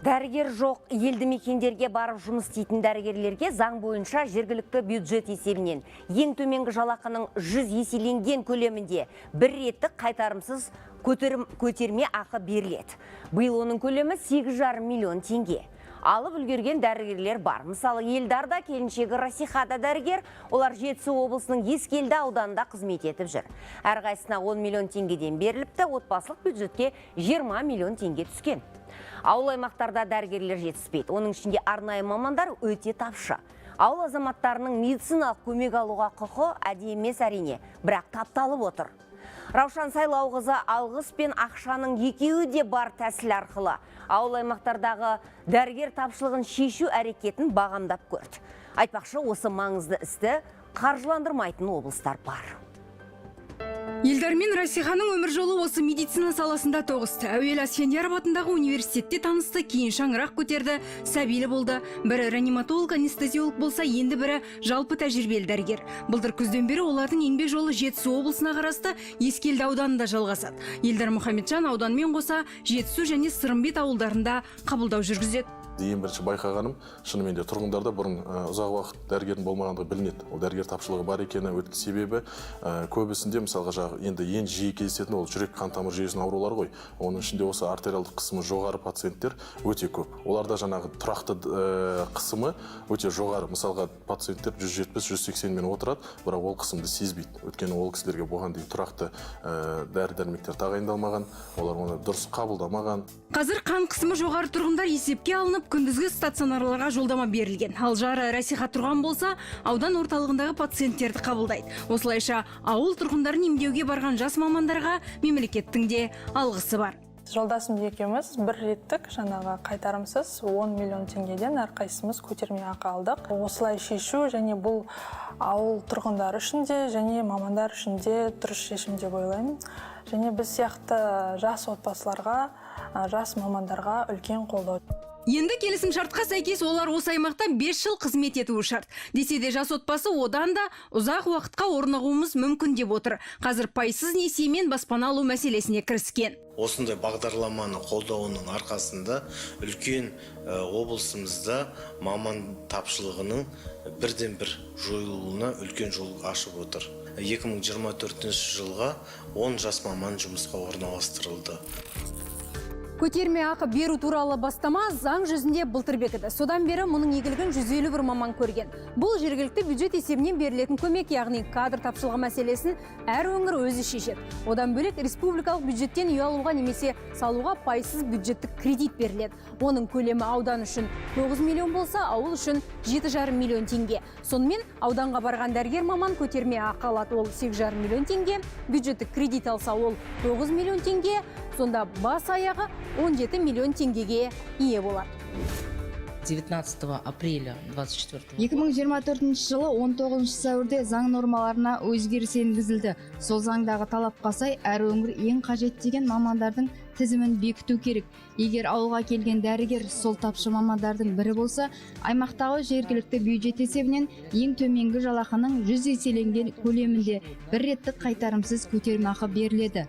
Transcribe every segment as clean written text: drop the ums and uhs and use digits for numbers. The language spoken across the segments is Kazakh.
Дәрігер жоқ, елді мекендерге барып жұмыс істейтін дәрігерлерге заң бойынша жергілікті бюджет есебінен ең төменгі жалақының 100 еселенген көлемінде бір реттік қайтарымсыз көтерме ақы беріледі. Биыл оның көлемі 8,5 миллион теңге. Алып үлгерген дәрігерлер бар. Мысалы, Елдарда келіншегі Расихада дәрігер, олар Жетісу облысының Ескелді ауданында қызмет етіп жүр. Әрқайсысына 10 миллион теңгеден беріліпті, отбасылық бюджетке 20 миллион теңге түскен. Ауыл аймақтарда дәрігерлер жетіспейді. Оның ішінде арнайы мамандар өте тапшы. Ауыл азаматтарының медициналық көмек алуға құқы әдейі емес әрине, бірақ тапталып отыр. Раушан Сайлауқызы алғыс пен ақшаның екеуі де бар тәсіл арқылы ауыл аймақтардағы дәрігер тапшылығын шешу әрекетін бағамдап көрді. Айтпақшы, осы маңызды істі қаржыландырмайтын облыстар бар. Елдар мен Расиханың өмір жолы осы медицина саласында тоғысты. Әуелі Асфендияров атындағы университетте танысты, кейін шаңырақ көтерді, сәбилі болды. Бірі реаниматолог, анестезиолог болса, енді бірі жалпы тәжірибелі дәрігер. Былтыр күзден бері олардың еңбек жолы Жетісу облысына қарасты Ескелді ауданында жалғасады. Елдар Мұхамеджан ауданымен қоса Жетісу және Сырымбет ауылдарында қабылдау жүргізеді. Ең бірінші байқағаным, шынымен де тұрғындарда бұрын ұзақ уақыт дәрігердің болмағандығы білінеді. Ол дәрігер тапшылығы бар екені себебі көбісінде мысалға енді ең жиі кездесетін ол жүрек қан тамыр жүйесінің аурулары ғой. Оның ішінде осы артериалдық қысымы жоғары пациенттер өте көп. Оларда жаңағы тұрақты қысымы өте жоғары. Мысалға пациенттер 170-180 мен отырады, бірақ ол қысымды сезбейді. Өйткені ол кісілерге бұған дейін тұрақты дәрі-дәрмектер тағайындалмаған, олар оны дұрыс қабылдамаған. Қазір қан қысымы жоғары тұрғындар есепке алынып, күндізгі стационарларға жолдама берілген. Ал жары Расиха тұрған болса, аудан орталығындағы пациенттерді қабылдайды. Осылайша ауыл тұрғындарын емдеуге барған жас мамандарға мемлекеттің де алғысы бар. Жолдасым екеуміз бір реттік жаңағы қайтарымсыз 10 миллион теңгеден әрқайсымыз көтерме ақы алдық. Осылай шешу және бұл ауыл тұрғындар үшін де және мамандар үшін де дұрыс шешім деп ойлаймын. Және біз сияқты жас отбасыларға, жас мамандарға үлкен қолдау. Енді келісім шартқа сәйкес олар осы аймақта 5 жыл қызмет етуі шарт. Десе де жас отбасы одан да ұзақ уақытқа орнығуымыз мүмкін деп отыр. Қазір пайсыз несиемен баспана алу мәселесіне кіріскен. Осындай бағдарламаны қолдауының арқасында үлкен облысымызда маман тапшылығының бірден бір жойылуына үлкен жол ашып отыр. 2024 жылға 10 жас маман жұмысқа орналастырылды. Көтерме ақы беру туралы бастама заң жүзінде былтыр бекіді. Содан бері мұның игілігін 151 маман көрген. Бұл жергілікті бюджет есебінен берілетін көмек, яғни кадр тапшылығы мәселесін әр өңір өзі шешеді. Одан бөлек республикалық бюджеттен үй алуға немесе салуға пайсыз бюджеттік кредит беріледі. Оның көлемі аудан үшін 9 миллион болса, ауыл үшін 7,5 миллион теңге. Сонымен ауданға барған дәрігер маман көтерме ақы алады, ол 8,5 миллион теңге, бюджеттік кредит алса ол 9 миллион теңге, сонда бас аяғы 17 миллион теңгеге ие болады. 19 апреля 24 2024 жылы 19 сәуірде заң нормаларына өзгеріс енгізілді. Сол заңдағы талапқа сай әр өңір ең қажет деген мамандардың тізімін бекіту керек. Егер ауылға келген дәрігер сол тапшы мамандардың бірі болса, аймақтағы жергілікті бюджет есебінен ең төменгі жалақының 100 еселенген көлемінде бір реттік қайтарымсыз көтерме ақы беріледі.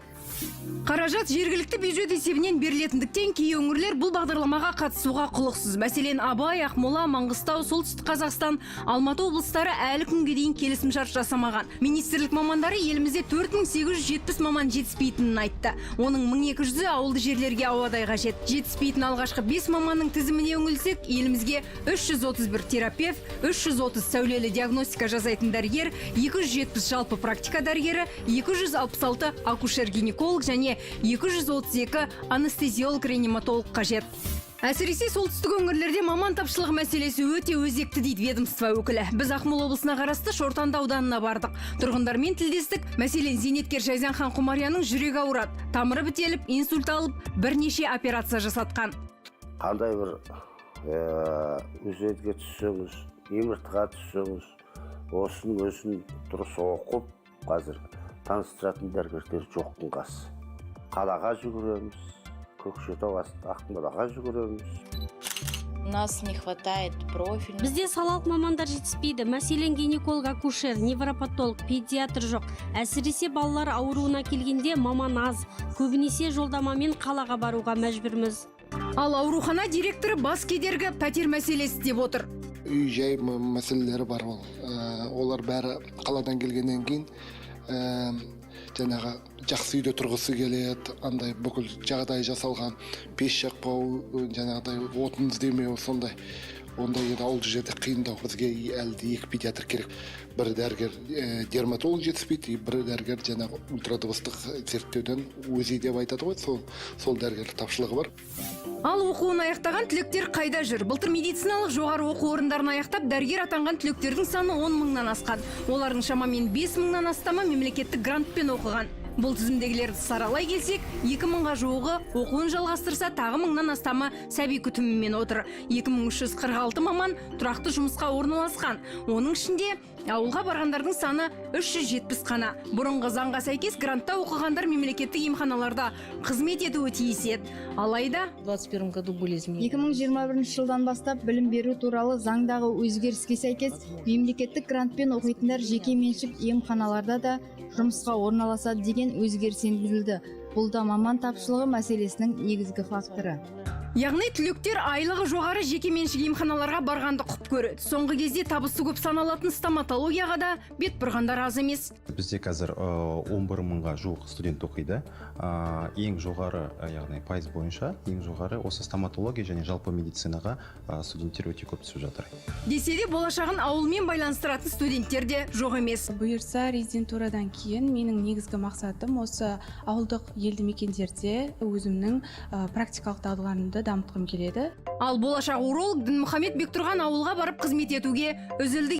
Қаражат жергілікті бюджет есебінен берілетіндіктен кей өңірлер бұл бағдарламаға қатысуға құлықсыз. Мәселен, Абай, Ақмола, Маңғыстау, Солтүстік Қазақстан, Алматы облыстары әлі күнге дейін келісімшарт жасамаған. Министрлік мамандары елімізде 4870 маман жетіспейтінін айтты. Оның 1200-і ауылды жерлерге ауадай қажет. Жетіспейтін алғашқы 5 маманның тізіміне үңілсек, елімізге 331 терапевт, 330 сәулелі диагностика жасайтын дәрігер, 270 жалпы практика дәрігері, 266 акушер-гинеколог және 232 анестезиолог-реаниматолог қажет. Әсіресе солтүстік өңірлерде маман тапшылығы мәселесі өте өзекті дейді ведомство өкілі. Біз Ақмола облысына қарасты Шортанды ауданына бардық. Тұрғындармен тілдестік. Мәселен, зейнеткер Жайзанхан Құмарияның жүрегі ауырады. Тамыры бітеліп, инсульт алып, бірнеше операция жасатқан. Қандай бір өзетке түссеңіз, еміртіға түссеңіз, осының өзін дұрыс оқып, қазір таныстыратын дәрігерлер жоқтың қасы. Қалаға жүгіреміз, Көкшетау, Ақмолаға жүгіреміз. У нас не хватает профиль. Бізде салалық мамандар жетіспейді. Мәселен, гинеколог, акушер, невропатолог, педиатр жоқ. Әсіресе балалар ауруына келгенде маман аз. Көбінесе жолдамамен қалаға баруға мәжбүрміз. Ал аурухана директоры бас кедергі пәтер мәселесі деп отыр. Үй жай мәселелері бар ол. Олар бәрі қаладан келгеннен кейін жаңағы жақсы үйде тұрғысы келеді, андай бүкіл жағдай жасалған, пеш жақпау, жаңағыдай отын іздемеу, сондай. Ондай ауыл жерде қиындау. Бізге әлде 2 педиатр керек. Бір дәрігер дерматолог жетіспейді, бір дәрігер жаңағы ультрадыбыстық зерттеуден өзі деп айтады ғой, сол дәрігер тапшылығы бар. Ал оқуын аяқтаған түлектер қайда жүр? Былтыр медициналық жоғары оқу орындарын аяқтап дәрігер атанған түлектердің саны 10 мыңнан асқан. Олардың шамамен 5 мыңнан астамы мемлекеттік грантпен оқыған. Бұл тізімдегілерді саралай келсек, 2 мыңға жуығы оқуын жалғастырса, тағы мыңнан астамы сәби күтімімен отыр. 2346 маман тұрақты жұмысқа орналасқан. Оның ішінде ауылға барғандардың саны 370 қана. Бұрынғы заңға сәйкес грантта оқығандар мемлекеттік емханаларда қызмет етуі тиіс еді. Алайда В 2021 году были изменения. 2021 жылдан бастап білім беру туралы заңдағы өзгеріске сәйкес мемлекеттік грантпен оқитындар жеке меншік емханаларда да жұмысқа орналасады деген өзгеріс енгізілді. Бұл да маман тапшылығы мәселесінің негізгі факторы. Яғни түлектер айлығы жоғары жеке меншік емханаларға барғанды құп көреді. Соңғы кезде табысы көп саналатын стоматологияға да бет бұрғандар аз емес. Бізде қазір 11 мыңға жуық студент оқиды. Ең жоғары, яғни пайыз бойынша, ең жоғары осы стоматология және жалпы медицинаға студенттер өте көп түсіп жатыр. Десе де болашағын ауылмен байланыстыратын студенттер де жоқ емес. Бұйырса резидентурадан кейін менің негізгі мақсатым осы ауылдық елді мекендерде өзімнің практикалық дағдыларымды дамытқым келеді. Ал болашақ уролог Дінмұхамед Бектұрған ауылға барып қызмет етуге үзілді.